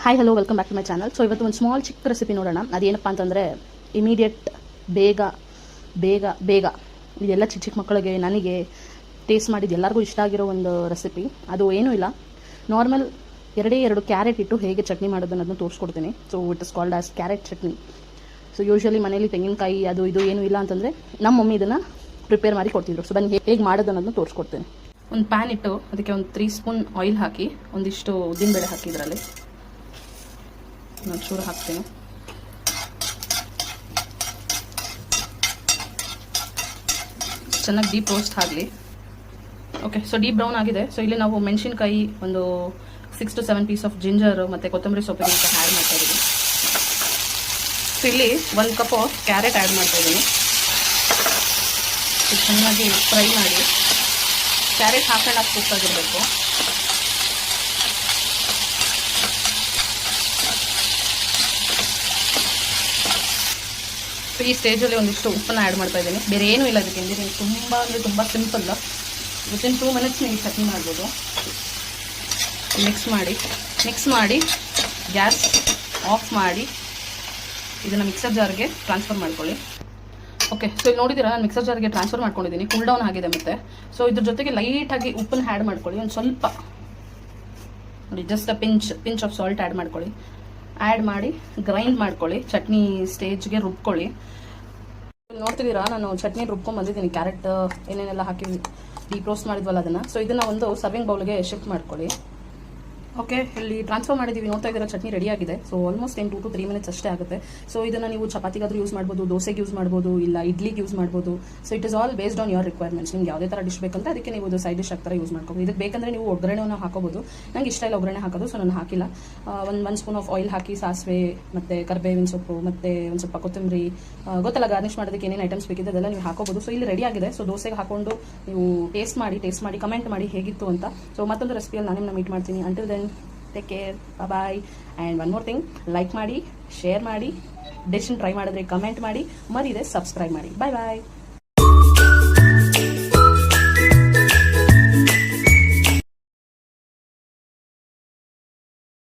Hi hello welcome back to my channel. So ಇವತ್ತು ಒಂದು small ಚಿಕ್ಕ ರೆಸಿಪಿ ನೋಡೋಣ. ಅದೇನಪ್ಪ ಅಂತಂದರೆ ಇಮಿಡಿಯೇಟ್ ಬೇಗ ಬೇಗ ಬೇಗ ಇದೆಲ್ಲ ಚಿಕ್ಕ ಚಿಕ್ಕ ಮಕ್ಕಳಿಗೆ ನನಗೆ ಟೇಸ್ಟ್ ಮಾಡಿದ್ದು ಎಲ್ಲರಿಗೂ ಇಷ್ಟ ಆಗಿರೋ ಒಂದು ರೆಸಿಪಿ. ಅದು ಏನೂ ಇಲ್ಲ, ನಾರ್ಮಲ್ ಎರಡು ಕ್ಯಾರೆಟ್ ಇಟ್ಟು ಹೇಗೆ ಚಟ್ನಿ ಮಾಡೋದು ಅನ್ನೋದನ್ನ ತೋರಿಸ್ಕೊಡ್ತೀನಿ. So it is called as carrot chutney. So usually ಮನೇಲಿ ತೆಂಗಿನಕಾಯಿ ಅದು ಇದು ಏನೂ ಇಲ್ಲ ಅಂತಂದರೆ ನಮ್ಮ ಮಮ್ಮಿ ಇದನ್ನು ಪ್ರಿಪೇರ್ ಮಾಡಿ ಕೊಡ್ತಿದ್ರು. ಸೊ ಬನ್ನಿ ಹೇಗೆ ಮಾಡೋದು ಅನ್ನೋದನ್ನ ತೋರಿಸ್ಕೊಡ್ತೀನಿ. ಒಂದು ಪ್ಯಾನ್ ಇಟ್ಟು ಅದಕ್ಕೆ ಒಂದು 3 ಸ್ಪೂನ್ ಆಯಿಲ್ ಹಾಕಿ ಒಂದಿಷ್ಟು ಉದ್ದಿನಬೇಳೆ ಹಾಕಿ ಇದರಲ್ಲಿ ನಾನು ಚೂರು ಹಾಕ್ತೀನಿ. ಚೆನ್ನಾಗಿ ಡೀಪ್ ರೋಸ್ಟ್ ಆಗಲಿ. ಓಕೆ, ಸೊ ಡೀಪ್ ಬ್ರೌನ್ ಆಗಿದೆ. ಸೊ ಇಲ್ಲಿ ನಾವು ಮೆಣಸಿನ್ಕಾಯಿ ಒಂದು 6 to 7 ಪೀಸ್ ಆಫ್ ಜಿಂಜರ್ ಮತ್ತು ಕೊತ್ತಂಬರಿ ಸೊಪ್ಪಿಗೆ ಆ್ಯಡ್ ಮಾಡ್ತಾ ಇದ್ದೀವಿ. ಸೊ ಇಲ್ಲಿ 1 ಕಪ್ ಆಫ್ ಕ್ಯಾರೆಟ್ ಆ್ಯಡ್ ಮಾಡ್ತಾ ಇದ್ದೀನಿ. ಚೆನ್ನಾಗಿ ಫ್ರೈ ಮಾಡಿ. ಕ್ಯಾರೆಟ್ ಹಾಕೊಂಡು ಕುಕ್ಕಾಗಿರಬೇಕು. ಸೊ ಈ ಸ್ಟೇಜಲ್ಲಿ ಒಂದಿಷ್ಟು ಉಪ್ಪನ್ನು ಆ್ಯಡ್ ಮಾಡ್ತಾ ಇದ್ದೀನಿ. ಬೇರೆ ಏನೂ ಇಲ್ಲ ಅದಕ್ಕೆ. ನೀವು ತುಂಬ ಅಂದರೆ ತುಂಬ ಸಿಂಪಲ್. ವಿತಿನ್ 2 ಮಿನಿಟ್ಸ್ ನೀವು ಚಟ್ನಿ ಮಾಡ್ಬೋದು. ಮಿಕ್ಸ್ ಮಾಡಿ ಗ್ಯಾಸ್ ಆಫ್ ಮಾಡಿ ಇದನ್ನು ಮಿಕ್ಸರ್ ಜಾರ್ಗೆ ಟ್ರಾನ್ಸ್ಫರ್ ಮಾಡ್ಕೊಳ್ಳಿ. ಓಕೆ, ಸೊ ಇಲ್ಲಿ ನೋಡಿದ್ದೀರಾ, ನಾನು ಮಿಕ್ಸರ್ ಜಾರ್ಗೆ ಟ್ರಾನ್ಸ್ಫರ್ ಮಾಡ್ಕೊಂಡಿದ್ದೀನಿ. ಕೂಲ್ ಡೌನ್ ಆಗಿದೆ. ಮತ್ತು ಸೊ ಇದ್ರ ಜೊತೆಗೆ ಲೈಟಾಗಿ ಉಪ್ಪನ್ನು ಆ್ಯಡ್ ಮಾಡ್ಕೊಳ್ಳಿ. ಒಂದು ಸ್ವಲ್ಪ ನೋಡಿ, just pinch off salt add ಮಾಡ್ಕೊಳ್ಳಿ. ಆ್ಯಡ್ ಮಾಡಿ ಗ್ರೈಂಡ್ ಮಾಡ್ಕೊಳ್ಳಿ. ಚಟ್ನಿ ಸ್ಟೇಜ್ಗೆ ರುಬ್ಕೊಳ್ಳಿ. ನೋಡ್ತಿದ್ದೀರಾ, ನಾನು ಚಟ್ನಿ ರುಬ್ಕೊಂಡು ಬಂದಿದ್ದೀನಿ. ಕ್ಯಾರೆಟ್ ಏನೇನೆಲ್ಲ ಹಾಕಿ ಡೀಪ್ ರೋಸ್ಟ್ ಮಾಡಿದ್ವಲ್ಲ ಅದನ್ನು. ಸೊ ಇದನ್ನು ಒಂದು ಸರ್ವಿಂಗ್ ಬೌಲ್ಗೆ ಶಿಫ್ಟ್ ಮಾಡ್ಕೊಳ್ಳಿ. ಓಕೆ, ಇಲ್ಲಿ ಟ್ರಾನ್ಸ್ಫರ್ ಮಾಡಿದ್ದೀವಿ. ನೋಡ್ತಾ ಇದ್ದೀರಾ, ಚಟ್ನಿ ರೆಡಿ ಆಗಿದೆ. ಸೊ ಆಲ್ಮೋಸ್ಟ್ 2 to 3 ಮಿನಿಟ್ಸ್ ಅಷ್ಟೇ ಆಗುತ್ತೆ. ಸೊ ಇದನ್ನು ನೀವು ಚಪಾತಿಗಾದ್ರೂ ಯೂಸ್ ಮಾಡ್ಬೋದು, ದೋಸೆಗೆ ಯೂಸ್ ಮಾಡ್ಬೋದು, ಇಲ್ಲ ಇಡ್ಲಿಗೆ ಯೂಸ್ ಮಾಡ್ಬೋದು. So it is all based on your requirements. ನಿಮ್ಗೆ ಯಾವುದೇ ಥರ ಡಿಶ್ ಬೇಕಂತ ಅದಕ್ಕೆ ನೀವು ಇದು ಸೈಡ್ ಡಿಶ್ ಆಗ್ತಾರೆ ಯೂಸ್ ಮಾಡ್ಕೋಬೋದು. ಇದಕ್ಕೆ ಬೇಕಂದರೆ ನೀವು ಒಗ್ಗರಣೆಯನ್ನು ಹಾಕೋಬೋದು. ನಂಗೆ ಇಷ್ಟ ಇಲ್ಲ ಒಗ್ಗರಣೆ ಹಾಕೋದು, ಸೊ ನಾನು ಹಾಕಿಲ್ಲ. ಒಂದು ಸ್ಪೂನ್ ಆಫ್ ಆಯಿಲ್ ಹಾಕಿ ಸಾಸಿವೆ ಮತ್ತು ಕರಿಬೇವಿನ ಸೊಪ್ಪು ಮತ್ತು ಒಂದು ಸ್ವಲ್ಪ ಕೊತ್ತಂಬರಿ, ಗೊತ್ತಲ್ಲ ಗಾರ್ನಿಷ್ ಮಾಡೋದಕ್ಕೆ ಏನೇನು ಐಟಮ್ಸ್ ಬೇಕಿದೆ ಅದೆಲ್ಲ ನೀವು ಹಾಕೋಬೋದು. ಸೊ ಇಲ್ಲಿ ರೆಡಿ ಆಗಿದೆ. ಸೊ ದೋಸೆಗೆ ಹಾಕೊಂಡು ನೀವು ಟೇಸ್ಟ್ ಮಾಡಿ ಕಮೆಂಟ್ ಮಾಡಿ ಹೇಗಿತ್ತು ಅಂತ. ಸೊ ಮತ್ತೊಂದು ರೆಸಿಪಿಯಲ್ಲಿ ನಾನು ನಿಮ್ಮನ್ನ ಮೀಟ್ ಮಾಡ್ತೀನಿ. Until then take care, bye. And one more thing, like ಮಾಡಿ, ಶೇರ್ ಮಾಡಿ, ಡಿಶನ್ನು ಟ್ರೈ ಮಾಡಿದ್ರೆ ಕಮೆಂಟ್ ಮಾಡಿ, ಮರಿದೆ ಸಬ್ಸ್ಕ್ರೈಬ್ ಮಾಡಿ. ಬಾಯ್.